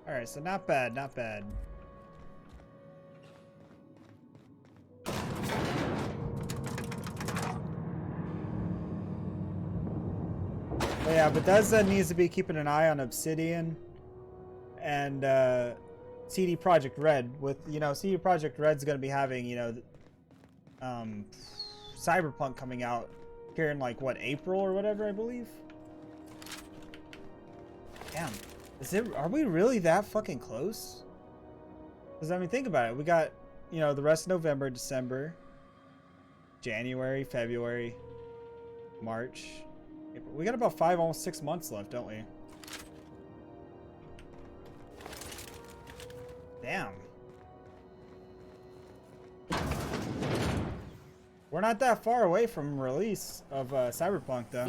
Alright, so not bad, not bad. But yeah, Bethesda needs to be keeping an eye on Obsidian and CD Projekt Red. With, you know, CD Projekt Red's going to be having, you know, Cyberpunk coming out here in like what, April or whatever, I believe. Damn, are we really that fucking close? Because I mean, think about it. We got, you know, the rest of November, December, January, February, March, April. We got about 5, almost 6 months left, don't we? Damn. We're not that far away from release of Cyberpunk, though.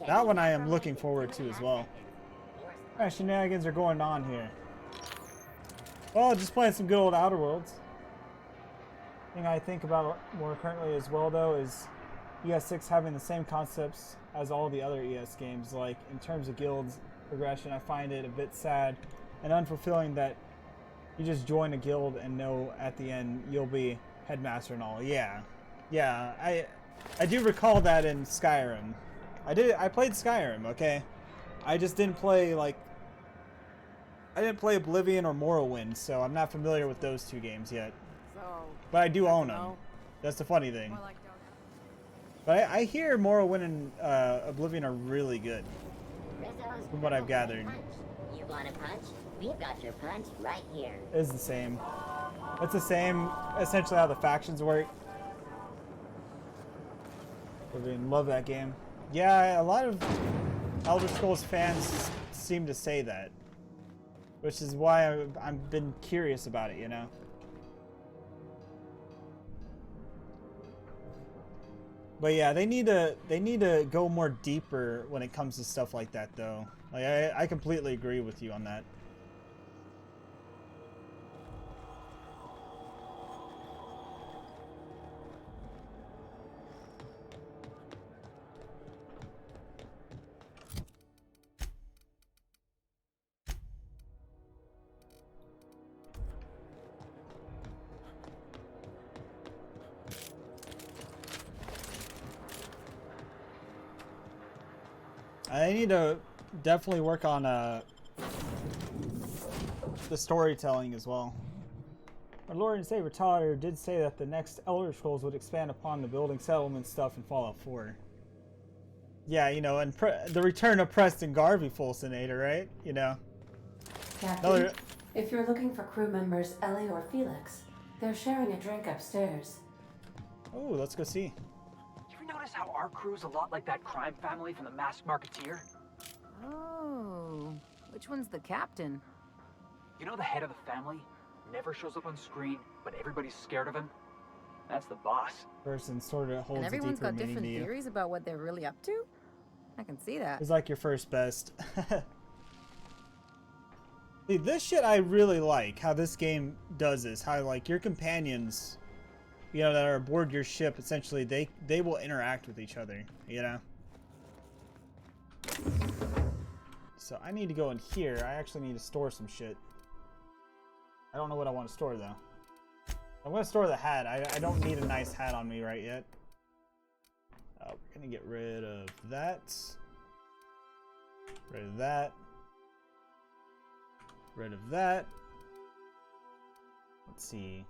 That one I am looking forward to as well. What kind of shenanigans are going on here? Well, just playing some good old Outer Worlds. Thing I think about more currently as well, though, is ES6 having the same concepts as all the other ES games. Like, in terms of guilds progression, I find it a bit sad and unfulfilling that you just join a guild and know at the end you'll be headmaster and all. Yeah, I do recall that in Skyrim. I played Skyrim, okay? I just didn't play, like, I didn't play Oblivion or Morrowind, so I'm not familiar with those two games yet. But I do own them. That's the funny thing. But I hear Morrowind and Oblivion are really good, from what I've gathered. You want a punch? We've got your punch right here. It's the same. It's the same, essentially, how the factions work. Oblivion, love that game. Yeah, a lot of Elder Scrolls fans seem to say that, which is why I've been curious about it, you know. But yeah, they need to go more deeper when it comes to stuff like that, though. Like I completely agree with you on that. I need to definitely work on the storytelling as well. Our Lord and Savior Tyler did say that the next Elder Scrolls would expand upon the building settlement stuff in Fallout 4. Yeah, you know, and the return of Preston Garvey Fulcinator, right? You know. Captain, if you're looking for crew members Ellie or Felix, they're sharing a drink upstairs. Oh, let's go see. Notice how our crew's a lot like that crime family from The Masked Marketeer? Oh, which one's the captain? You know the head of the family? Never shows up on screen, but everybody's scared of him? That's the boss. Person sort of holds And everyone's a deeper got different meaning to you. theories about what they're really up to? I can see that. It's like your first best. See, this shit I really like, how this game does this. How, like, your companions, you know, that are aboard your ship, essentially, they will interact with each other, you know? So I need to go in here. I actually need to store some shit. I don't know what I want to store, though. I'm going to store the hat. I don't need a nice hat on me right yet. We're going to get rid of that. Rid of that. Rid of that. Let's see.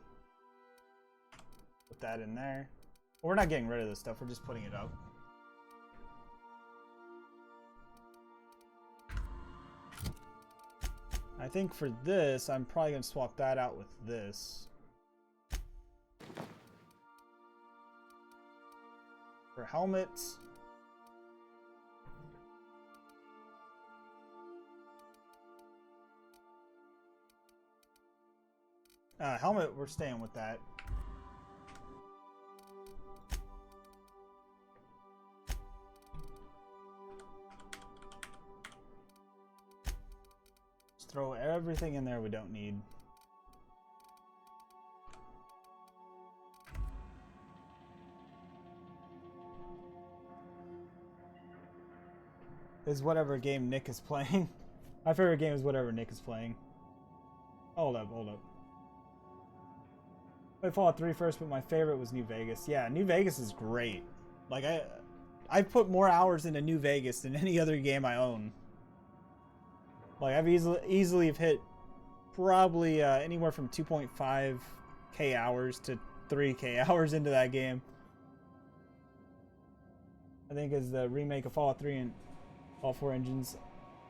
Put that in there. Well, we're not getting rid of this stuff. We're just putting it up. I think for this, I'm probably going to swap that out with this. For helmets. Helmet, we're staying with that. Just throw everything in there we don't need. Is whatever game Nick is playing. My favorite game is whatever Nick is playing. Hold up, hold up. I played Fallout 3 first, but my favorite was New Vegas. Yeah, New Vegas is great. Like, I've put more hours into New Vegas than any other game I own. Like, I've easily have hit probably anywhere from 2.5k hours to 3k hours into that game. I think as the remake of Fallout 3 and all 4 engines,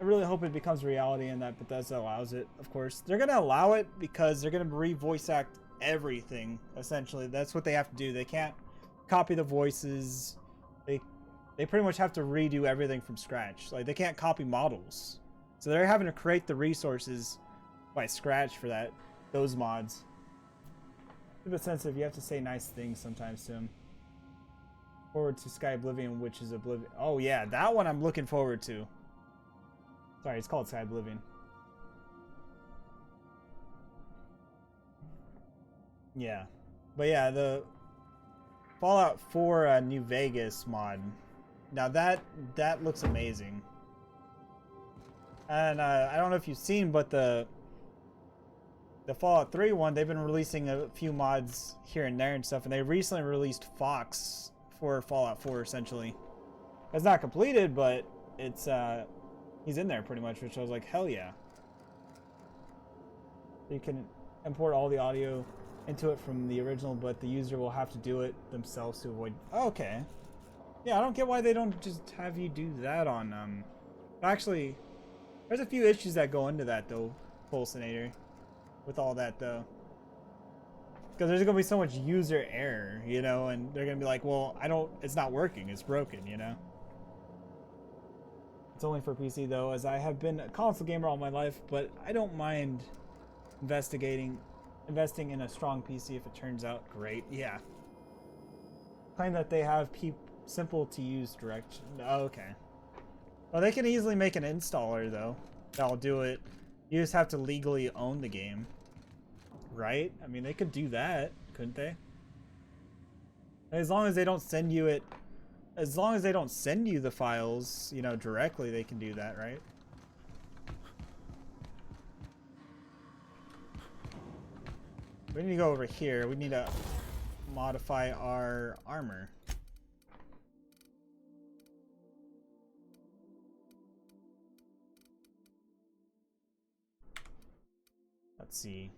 I really hope it becomes reality and that Bethesda allows it, of course. They're going to allow it because they're going to re-voice act everything, essentially. That's what they have to do. They can't copy the voices. They pretty much have to redo everything from scratch. Like, they can't copy models. So they're having to create the resources by scratch for those mods. It's a bit sensitive. You have to say nice things sometimes to him. Forward to Sky Oblivion, which is Oblivion. Oh yeah, that one I'm looking forward to. Sorry, it's called Sky Oblivion. Yeah. But yeah, the Fallout 4 New Vegas mod. Now that looks amazing. And I don't know if you've seen, but the Fallout 3 one, they've been releasing a few mods here and there and stuff, and they recently released Fox for Fallout 4 essentially. It's not completed, but it's he's in there pretty much, which I was like, hell yeah. You can import all the audio into it from the original, but the user will have to do it themselves to avoid. Oh, okay. Yeah, I don't get why they don't just have you do that on actually, there's a few issues that go into that though, Pulsinator, with all that though. Because there's gonna be so much user error, you know, and they're gonna be like, well, it's not working, it's broken, you know. It's only for PC though, as I have been a console gamer all my life, but I don't mind investing in a strong PC if it turns out great. Yeah. Claim that they have simple to use direction. Oh, okay. Well, they can easily make an installer though. That'll do it. You just have to legally own the game. Right? I mean, they could do that, couldn't they? As long as they don't send you it, as long as they don't send you the files, you know, directly, they can do that, right? We need to go over here. We need to modify our armor. Let's see.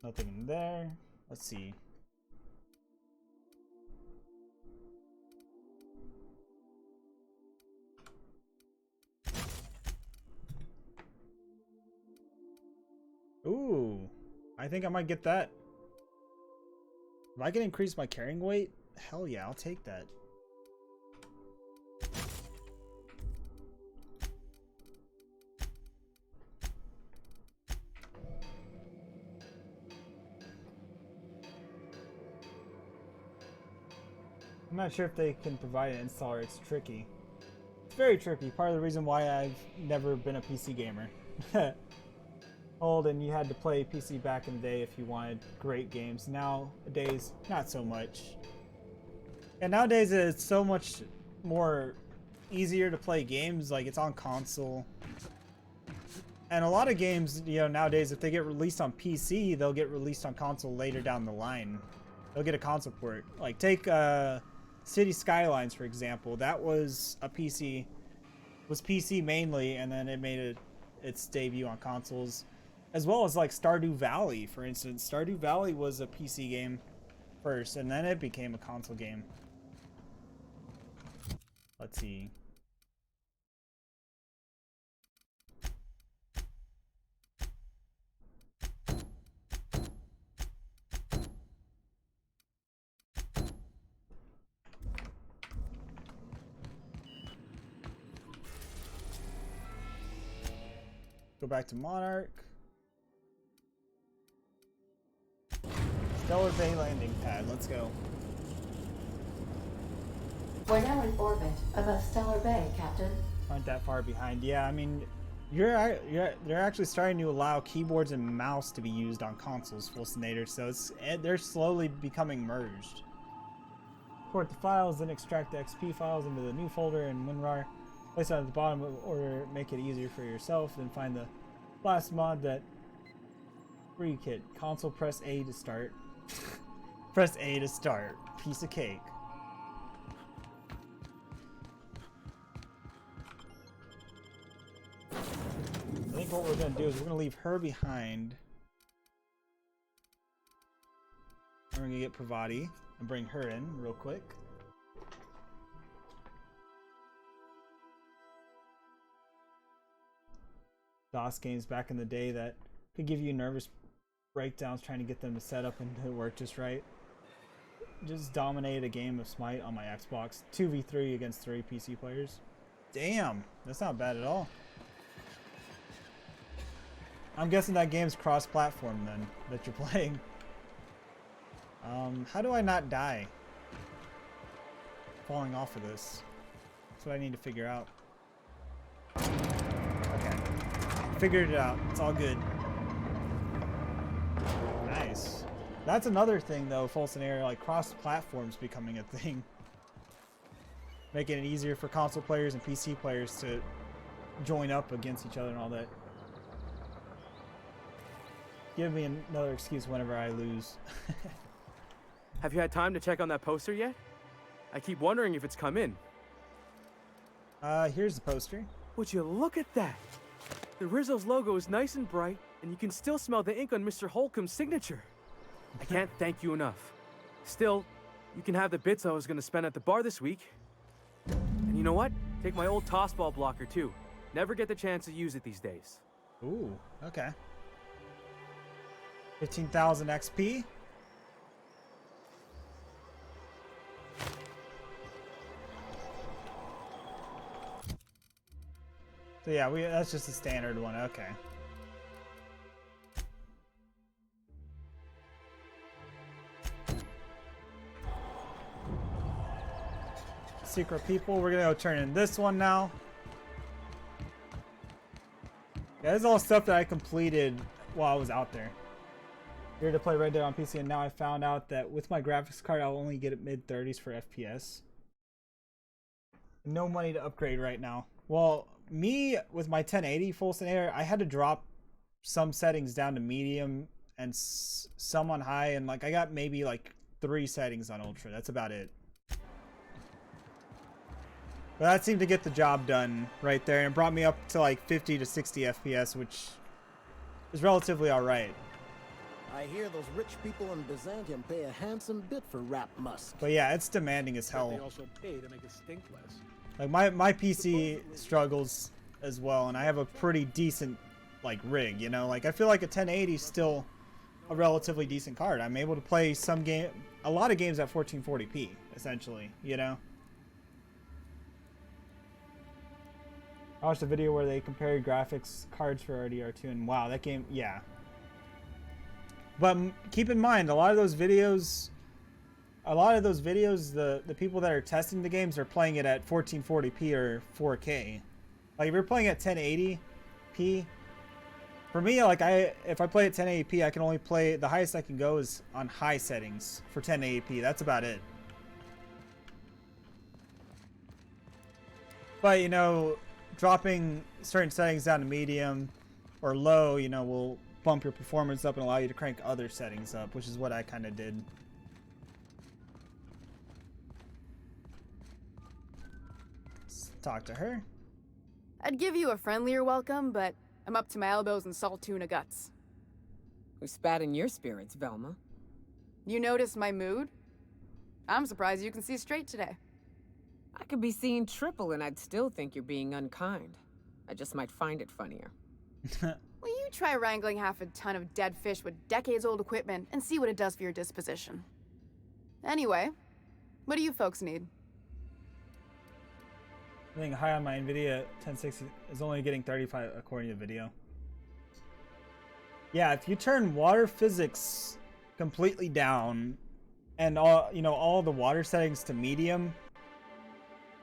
Nothing in there. Let's see. Ooh, I think I might get that. If I can increase my carrying weight, hell yeah, I'll take that. I'm not sure if they can provide an installer. It's tricky. It's very tricky. Part of the reason why I've never been a PC gamer. Old, and you had to play PC back in the day if you wanted great games. Nowadays, not so much. And nowadays, it's so much more easier to play games. Like, it's on console. And a lot of games, you know, nowadays, if they get released on PC, they'll get released on console later down the line. They'll get a console port. Like, take City Skylines, for example. That was a PC, was PC mainly, and then it made its debut on consoles. As well as like Stardew Valley, for instance. Stardew Valley was a PC game first, and then it became a console game. Let's see. Go back to Monarch. Stellar Bay landing pad. Let's go. We're now in orbit above Stellar Bay, Captain. Aren't that far behind. Yeah, I mean, they're actually starting to allow keyboards and mouse to be used on consoles, Fulcinator, so they're slowly becoming merged. Import the files, then extract the XP files into the new folder in WinRAR. Place it at the bottom of order, make it easier for yourself, then find the last mod that free kit. Console, press A to start. Press A to start. Piece of cake. I think what we're going to do is we're going to leave her behind. We're going to get Pravati and bring her in real quick. DOS games back in the day that could give you nervous breakdowns trying to get them to set up and to work just right. Just dominated a game of Smite on my Xbox. 2v3 against 3 PC players. Damn, that's not bad at all. I'm guessing that game's cross-platform then, that you're playing. How do I not die? Falling off of this. That's what I need to figure out. Okay. Figured it out. It's all good. Nice. That's another thing though, Fulcinator, like cross-platforms becoming a thing. Making it easier for console players and PC players to join up against each other and all that. Give me another excuse whenever I lose. Have you had time to check on that poster yet? I keep wondering if it's come in. Here's the poster. Would you look at that? The Rizzo's logo is nice and bright, and you can still smell the ink on Mr. Holcomb's signature. I can't thank you enough. Still, you can have the bits I was going to spend at the bar this week. And you know what? Take my old tossball blocker too. Never get the chance to use it these days. Ooh, okay. 15,000 XP. So yeah, that's just a standard one. Okay. Secret people. We're gonna go turn in this one now. Yeah, this is all stuff that I completed while I was out there. Here to play Red Dead on PC, and now I found out that with my graphics card, I'll only get it mid-30s for FPS. No money to upgrade right now. Well, me with my 1080 Fulcinator, I had to drop some settings down to medium and some on high, and like I got maybe like 3 settings on ultra. That's about it. But that seemed to get the job done right there, and it brought me up to like 50 to 60 FPS, which is relatively alright. I hear those rich people in Byzantium pay a handsome bit for rap musk. But yeah, it's demanding as hell. They also pay to make it stink less. Like my PC struggles as well, and I have a pretty decent like rig, you know. Like I feel like a 1080 is still a relatively decent card. I'm able to play a lot of games at 1440p essentially, you know. I watched a video where they compared graphics cards for RDR2, and wow, that game, yeah. But keep in mind, a lot of those videos, the people that are testing the games are playing it at 1440p or 4K. Like if you're playing at 1080p, for me, like if I play at 1080p, I can only play, the highest I can go is on high settings for 1080p. That's about it. But you know, dropping certain settings down to medium or low, you know, will bump your performance up and allow you to crank other settings up, which is what I kind of did. Let's talk to her. I'd give you a friendlier welcome, but I'm up to my elbows in salt tuna guts. We spat in your spirits, Velma. You noticed my mood? I'm surprised you can see straight today. I could be seeing triple and I'd still think you're being unkind. I just might find it funnier. Will you try wrangling half a ton of dead fish with decades-old equipment and see what it does for your disposition? Anyway, what do you folks need? I think high on my NVIDIA 1060 is only getting 35 according to video. Yeah, if you turn water physics completely down and all the water settings to medium,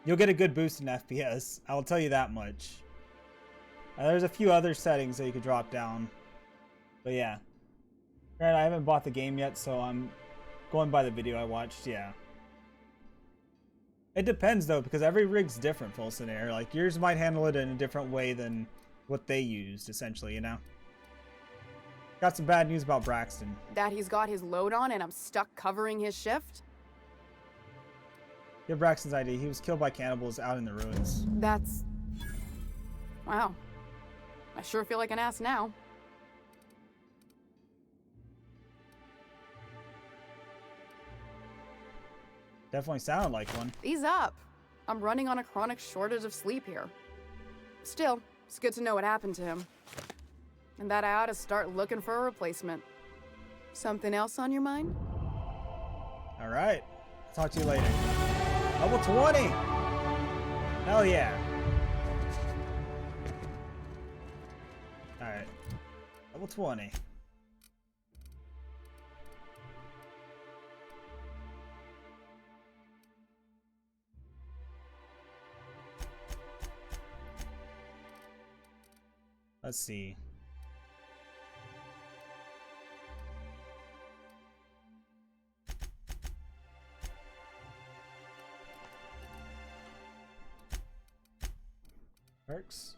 You'll get a good boost in FPS. I will tell you that much. There's a few other settings that you could drop down. But yeah. Granted, I haven't bought the game yet, so I'm going by the video I watched. Yeah. It depends though, because every rig's different, Fulsonator. Like yours might handle it in a different way than what they used, essentially, you know? Got some bad news about Braxton. That he's got his load on and I'm stuck covering his shift? Give Braxton's ID. He was killed by cannibals out in the ruins. That's... Wow. I sure feel like an ass now. Definitely sounded like one. Ease up. I'm running on a chronic shortage of sleep here. Still, it's good to know what happened to him. And that I ought to start looking for a replacement. Something else on your mind? Alright. Talk to you later. Level 20! Hell yeah. Alright. Level 20. Let's see. Perks.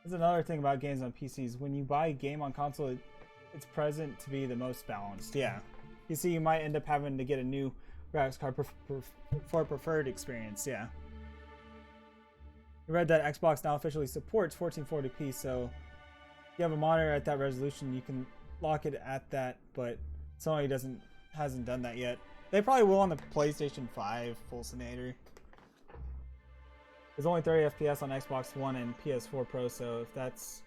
There's another thing about games on PCs. When you buy a game on console, it's present to be the most balanced. Yeah. You see, you might end up having to get a new graphics card for a preferred experience. Yeah. I read that Xbox now officially supports 1440p, so if you have a monitor at that resolution, you can lock it at that, but Sony hasn't done that yet. They probably will on the PlayStation 5 Fulsonator. There's only 30 FPS on Xbox One and PS4 Pro, so if that's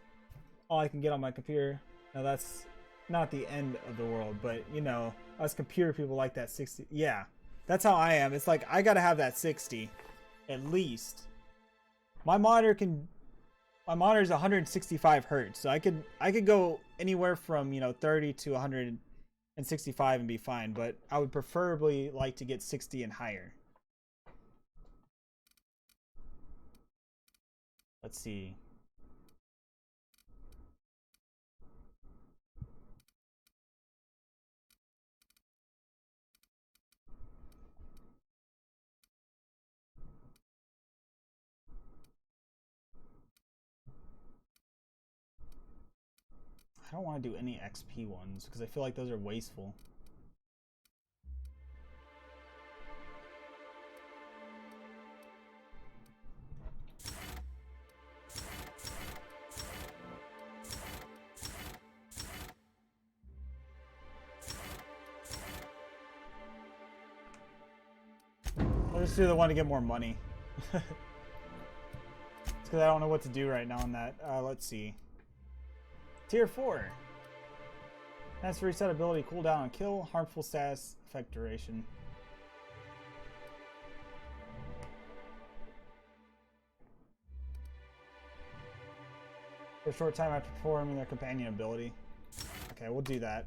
all I can get on my computer, now that's not the end of the world, but you know, us computer people like that 60. Yeah, that's how I am. It's like I gotta have that 60 at least. My monitor is 165 hertz, so I could go anywhere from, you know, 30 to 165 and be fine, but I would preferably like to get 60 and higher. Let's see. I don't want to do any XP ones because I feel like those are wasteful. I'll just do the one to get more money. It's because I don't know what to do right now on that. Let's see. Tier 4. That's reset ability, cooldown on kill, harmful status, effect duration. For a short time after performing their companion ability. Okay, we'll do that.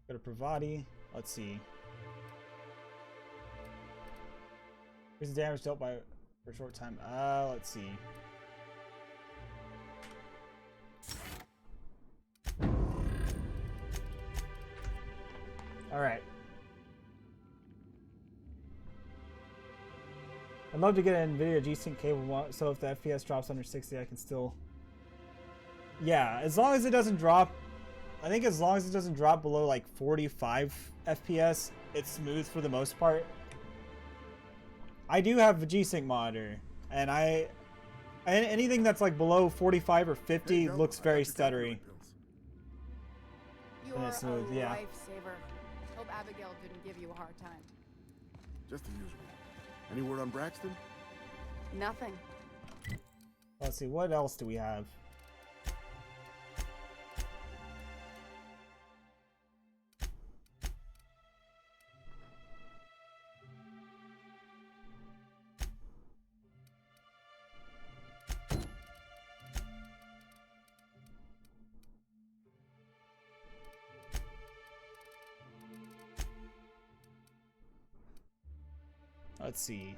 Go to Pravati. Let's see. Here's the damage dealt by for a short time. Let's see. Alright. I'd love to get an NVIDIA G-Sync cable, so if the FPS drops under 60, I can still... Yeah, as long as it doesn't drop... I think as long as it doesn't drop below like 45 FPS, it's smooth for the most part. I do have a G-Sync monitor, and anything that's like below 45 or 50 looks very stuttery. You are smooth, a yeah. lifesaver. Hope Abigail didn't give you a hard time. Just the usual. Any word on Braxton? Nothing. Let's see, what else do we have? Let's see.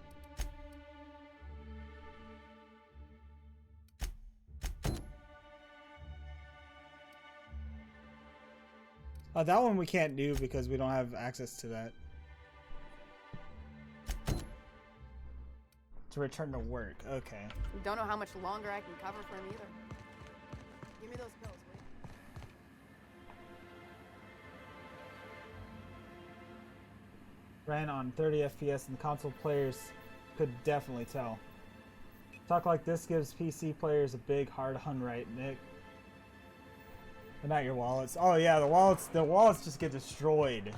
That one we can't do because we don't have access to that. To return to work. Okay. Don't know how much longer I can cover for him either. Give me those pills, will you? Ran on 30 FPS and console players could definitely tell. Talk like this gives PC players a big hard-on right, Nick. But not your wallets. Oh yeah, the wallets just get destroyed.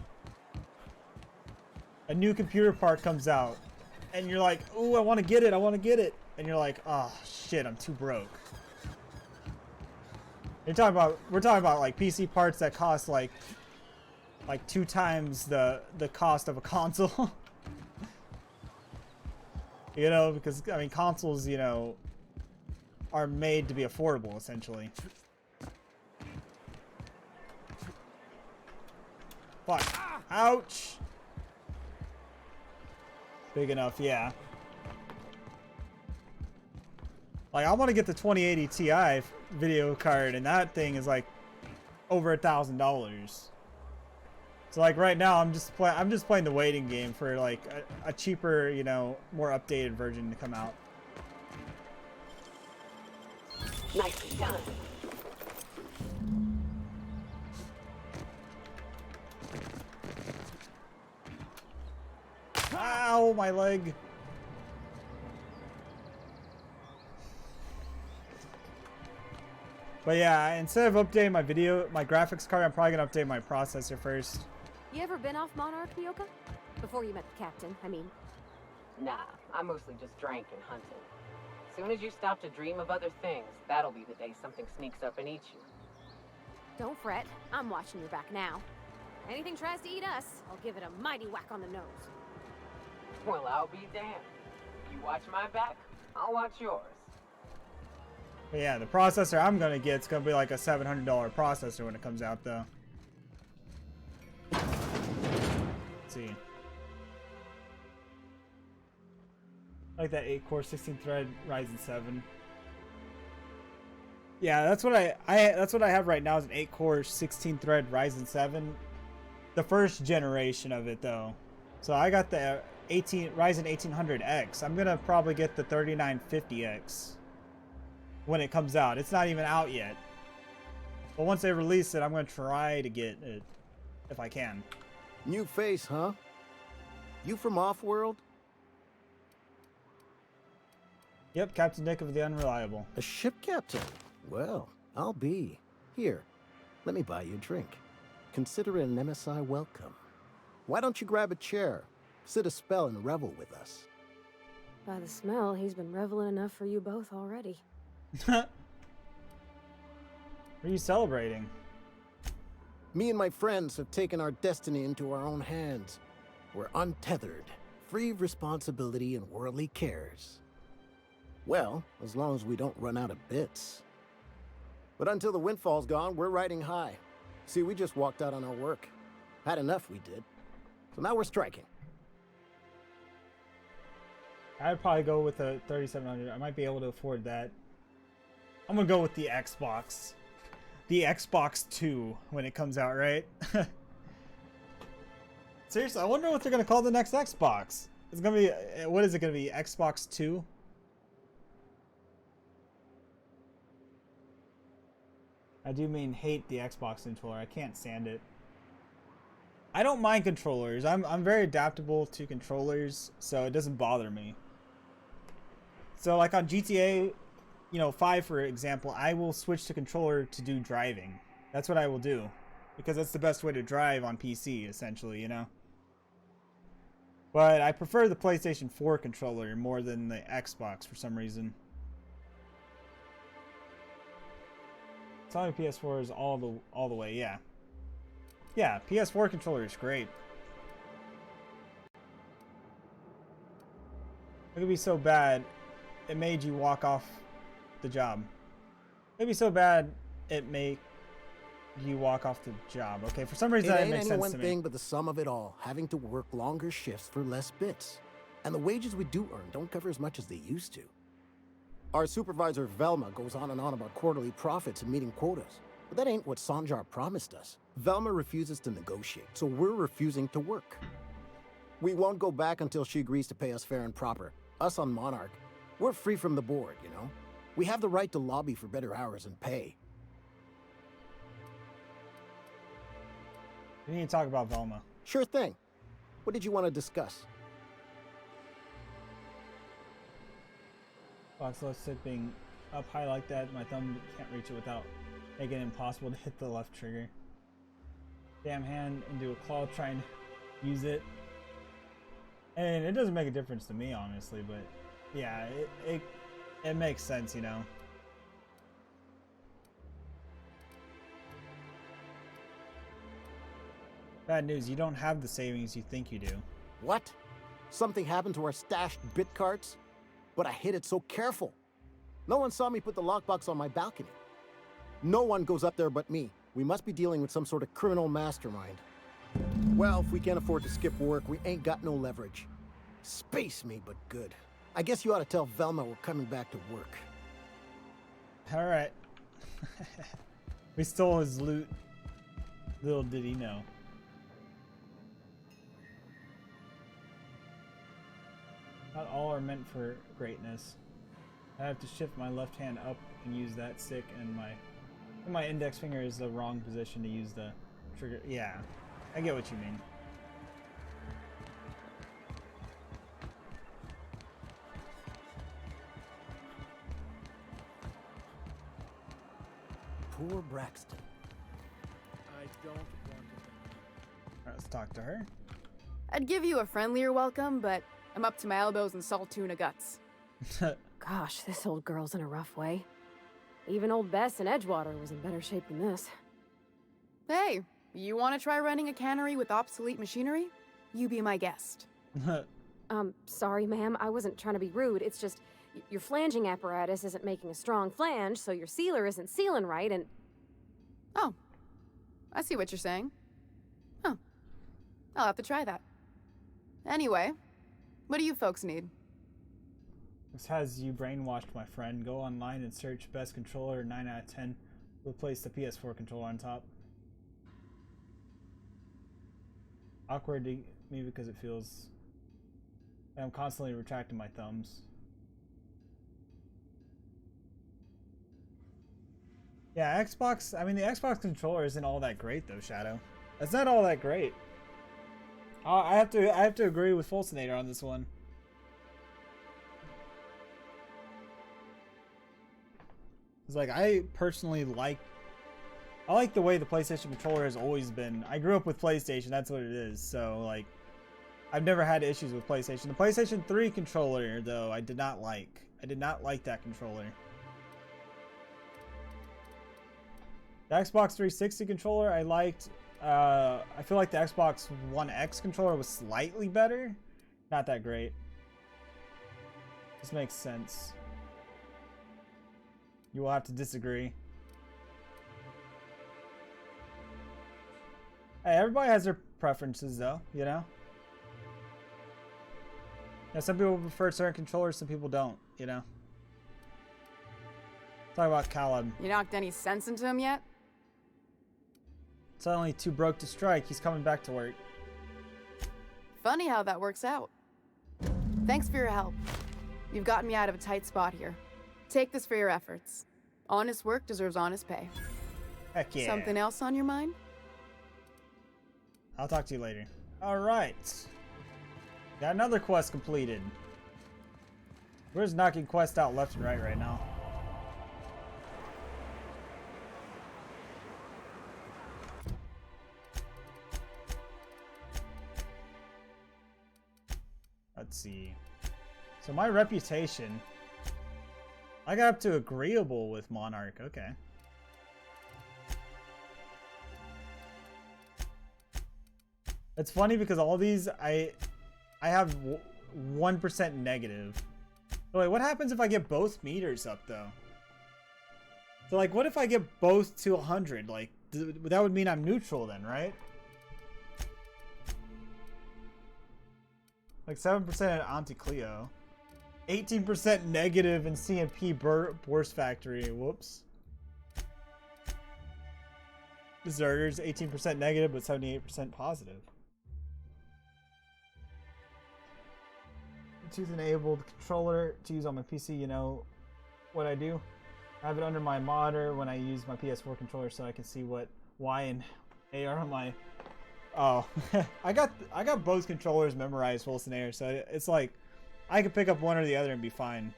A new computer part comes out, and you're like, ooh, I want to get it, and you're like, oh shit, I'm too broke. We're talking about like PC parts that cost like 2 times the cost of a console. You know, because I mean consoles, you know, are made to be affordable essentially. Fuck. Ouch. Big enough, yeah. Like, I want to get the 2080 Ti video card, and that thing is like over $1,000. So like right now, I'm just playing the waiting game for like a cheaper, you know, more updated version to come out. Nicely done. Ow, my leg. But yeah, instead of updating my graphics card, I'm probably gonna update my processor first. You ever been off Monarch, Myoka? Before you met the captain, I mean. Nah, I mostly just drank and hunted. Soon as you stop to dream of other things, that'll be the day something sneaks up and eats you. Don't fret, I'm watching your back now. Anything tries to eat us, I'll give it a mighty whack on the nose. Well, I'll be damned. You watch my back, I'll watch yours. But yeah, the processor I'm gonna get is gonna be like a $700 processor when it comes out, though. Let's see. I like that 8-core 16-thread Ryzen 7. Yeah, that's what I have right now is an 8-core 16-thread Ryzen 7. The first generation of it, though. So I got the Ryzen 1800X. I'm gonna probably get the 3950X when it comes out. It's not even out yet. But once they release it, I'm gonna try to get it if I can. New face, huh? You from Offworld? Yep, Captain Nick of the Unreliable. A ship captain? Well, I'll be. Here, let me buy you a drink. Consider it an MSI welcome. Why don't you grab a chair, sit a spell and revel with us? By the smell, he's been reveling enough for you both already. What are you celebrating? Me and my friends have taken our destiny into our own hands. We're untethered, free of responsibility and worldly cares. Well, as long as we don't run out of bits. But until the windfall's gone, we're riding high. See, we just walked out on our work. Had enough, we did. So now we're striking. I'd probably go with a 3700. I might be able to afford that. I'm gonna go with the Xbox. The Xbox 2 when it comes out, right? Seriously, I wonder what they're gonna call the next Xbox. It's gonna be, what is it gonna be? Xbox 2? I do mean hate the Xbox controller. I can't stand it. I don't mind controllers. I'm very adaptable to controllers, so it doesn't bother me. So like on GTA, you know, 5 for example, I will switch to controller to do driving. That's what I will do, because that's the best way to drive on PC, essentially, you know. But I prefer the PlayStation 4 controller more than the Xbox for some reason. Sony PS4 is all the way, yeah. Yeah, PS4 controller is great. It could be so bad, it made you walk off the job. It'd be so bad, it made you walk off the job. Okay, for some reason that makes sense to me. It ain't any one thing but the sum of it all, having to work longer shifts for less bits. And the wages we do earn don't cover as much as they used to. Our supervisor, Velma, goes on and on about quarterly profits and meeting quotas. But that ain't what Sanjar promised us. Velma refuses to negotiate, so we're refusing to work. We won't go back until she agrees to pay us fair and proper. Us on Monarch, we're free from the board, you know? We have the right to lobby for better hours and pay. We need to talk about Velma. Sure thing. What did you want to discuss? Voxel sit being up high like that, my thumb can't reach it without making it impossible to hit the left trigger. Damn hand into a claw trying to use it. And it doesn't make a difference to me, honestly, but yeah, it makes sense, you know. Bad news, you don't have the savings you think you do. What? Something happened to our stashed bit carts? But I hid it so careful. No one saw me put the lockbox on my balcony. No one goes up there but me. We must be dealing with some sort of criminal mastermind. Well, if we can't afford to skip work, we ain't got no leverage. Space me, but good. I guess you ought to tell Velma we're coming back to work. Alright. We stole his loot. Little did he know. Not all are meant for greatness. I have to shift my left hand up and use that stick, and my index finger is the wrong position to use the trigger. Yeah, I get what you mean. Poor Braxton. I don't want to think. Alright, let's talk to her. I'd give you a friendlier welcome, but I'm up to my elbows in salt tuna guts. Gosh, this old girl's in a rough way. Even old Bess in Edgewater was in better shape than this. Hey, you want to try running a cannery with obsolete machinery? You be my guest. Sorry, ma'am. I wasn't trying to be rude. It's just your flanging apparatus isn't making a strong flange, so your sealer isn't sealing right, and... Oh, I see what you're saying. Huh. I'll have to try that. Anyway, what do you folks need? This has you brainwashed, my friend. Go online and search best controller 9 out of 10. We'll place the PS4 controller on top. Awkward to me because it feels... I'm constantly retracting my thumbs. Yeah, Xbox... I mean, the Xbox controller isn't all that great, though, Shadow. It's not all that great. I have to agree with Fulcinator on this one. It's like, I personally like the way the PlayStation controller has always been. I grew up with PlayStation, that's what it is. So, like, I've never had issues with PlayStation. The PlayStation 3 controller, though, I did not like. I did not like that controller. The Xbox 360 controller, I liked. I feel like the Xbox One X controller was slightly better. Not that great. This makes sense. You will have to disagree. Hey, everybody has their preferences, though, you know? Yeah, some people prefer certain controllers, some people don't, you know? Talk about Caleb. You knocked any sense into him yet? Suddenly too broke to strike, he's coming back to work. Funny how that works out. Thanks for your help. You've gotten me out of a tight spot here. Take this for your efforts. Honest work deserves honest pay. Heck yeah. Something else on your mind? I'll talk to you later. Alright. Got another quest completed. We're just knocking quests out left and right now. Let's see. So my reputation... I got up to agreeable with Monarch. Okay. It's funny because all these I have 1% negative. So wait, what happens if I get both meters up though? So like, what if I get both to 100? Like, that would mean I'm neutral then, right? Like 7% at Auntie Cleo. 18% negative in CNP Bourse Factory. Whoops. Deserters, 18% negative, but 78% positive. Bluetooth-enabled controller to use on my PC. You know what I do? I have it under my monitor when I use my PS4 controller, so I can see what Y and A are on my. Oh, I got both controllers memorized, Wilson Air. So it's like I could pick up one or the other and be fine.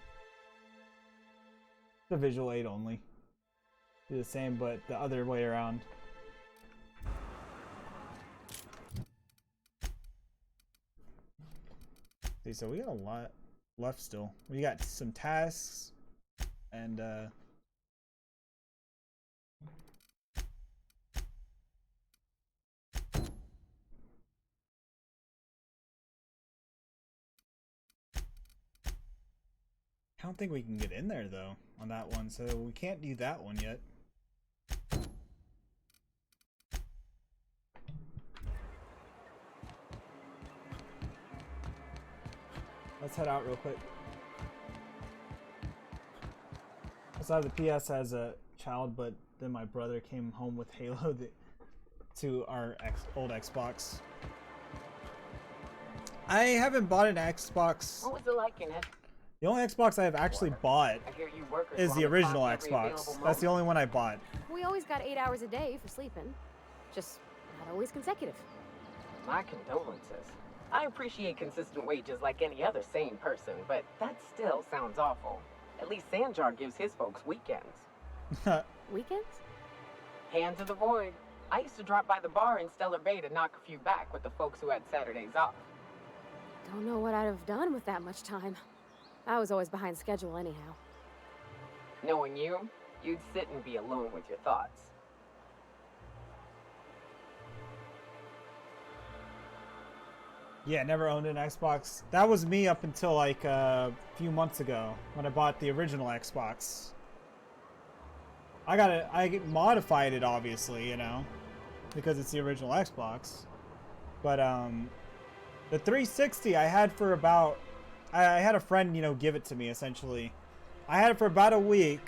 The visual aid only. Do the same, but the other way around. See, so we got a lot left still. We got some tasks and I don't think we can get in there though on that one, so we can't do that one yet. Let's head out real quick. I saw the PS as a child, but then my brother came home with Halo to our old Xbox. I haven't bought an Xbox. What was it like in it? The only Xbox I have actually bought is the original Xbox. That's the only one I bought. We always got 8 hours a day for sleeping. Just not always consecutive. My condolences. I appreciate consistent wages like any other sane person, but that still sounds awful. At least Sanjar gives his folks weekends. Weekends? Hand to the void. I used to drop by the bar in Stellar Bay to knock a few back with the folks who had Saturdays off. Don't know what I'd have done with that much time. I was always behind schedule anyhow. Knowing you, you'd sit and be alone with your thoughts. Yeah, never owned an Xbox. That was me up until like a few months ago when I bought the original Xbox. I modified it obviously, you know, because it's the original Xbox. But the 360 I had for about, I had a friend, you know, give it to me essentially. I had it for about a week.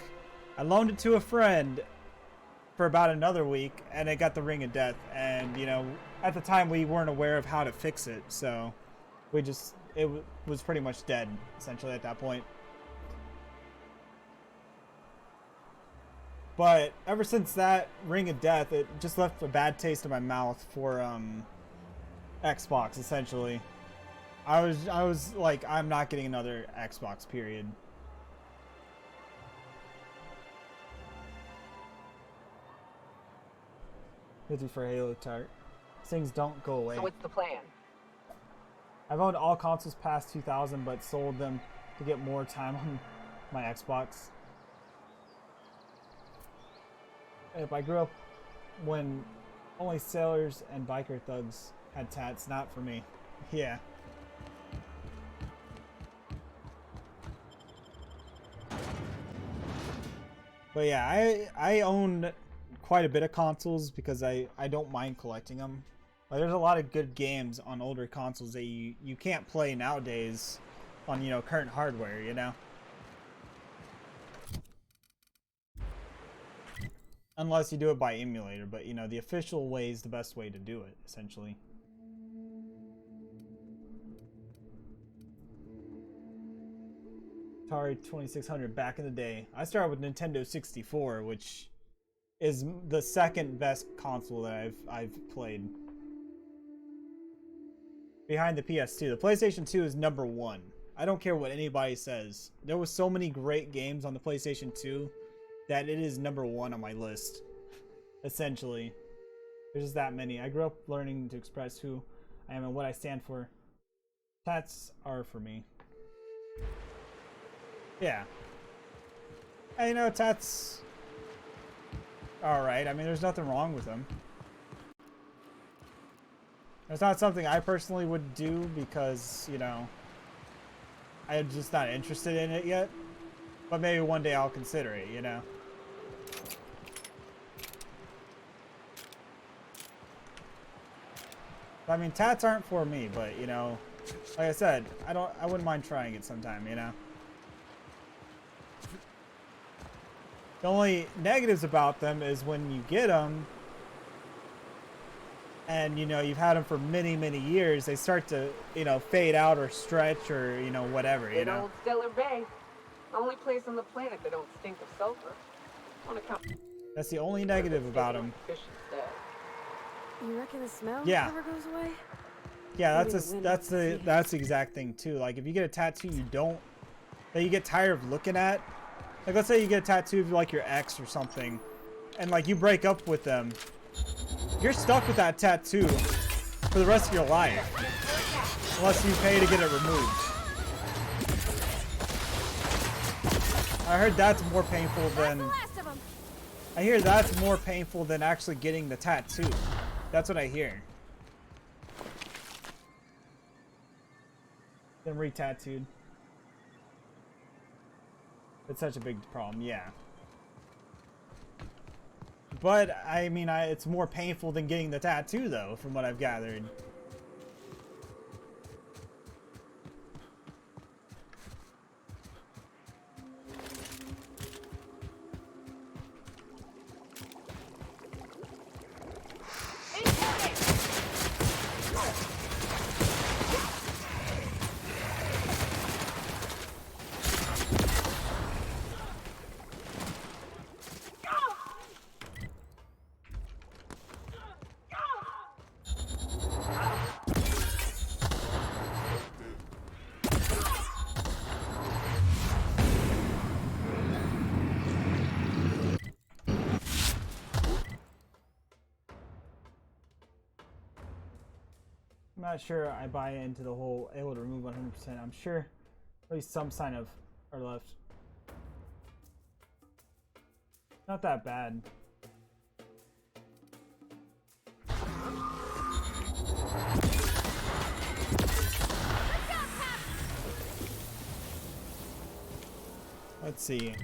I loaned it to a friend for about another week, and it got the Ring of Death. And you know, at the time we weren't aware of how to fix it, so we just, it was pretty much dead essentially at that point. But ever since that Ring of Death, it just left a bad taste in my mouth for Xbox essentially. I was like, I'm not getting another Xbox, period. $50 for Halo Tart. Things don't go away. So what's the plan? I've owned all consoles past 2000, but sold them to get more time on my Xbox. If I grew up when only sailors and biker thugs had tats, not for me. Yeah. But yeah, I own quite a bit of consoles because I don't mind collecting them. Like, there's a lot of good games on older consoles that you can't play nowadays on, you know, current hardware, you know? Unless you do it by emulator, but you know, the official way is the best way to do it, essentially. Atari 2600 back in the day. I started with Nintendo 64, which is the second best console that I've played. Behind the PS2. The PlayStation 2 is number 1. I don't care what anybody says. There was so many great games on the PlayStation 2 that it is number 1 on my list. Essentially. There's just that many. I grew up learning to express who I am and what I stand for. Tats are for me. Yeah. And, you know, tats... alright. I mean, there's nothing wrong with them. It's not something I personally would do because, you know, I'm just not interested in it yet. But maybe one day I'll consider it, you know. I mean, tats aren't for me, but, you know, Like I said, I wouldn't mind trying it sometime, you know? The only negatives about them is when you get them, and, you know, you've had them for many, many years, they start to, you know, fade out or stretch or, you know, whatever, you know? Old Stellar Bay. Only place on the planet that don't stink of sulfur. On account. That's the only negative about them. Fish instead. You reckon the smell Yeah. never goes away? Yeah, Maybe the wind that's won't the exact thing too. Like if you get a tattoo that you get tired of looking at, like let's say you get a tattoo of like your ex or something, and like you break up with them, you're stuck with that tattoo for the rest of your life, unless you pay to get it removed. I heard that's more painful than. I hear that's more painful than actually getting the tattoo. That's what I hear. Then re-tattooed. It's such a big problem, yeah. But I mean, it's more painful than getting the tattoo, though, from what I've gathered. I'm not sure I buy into the whole able to remove 100%. I'm sure at least some sign of are left. Not that bad. Let's see.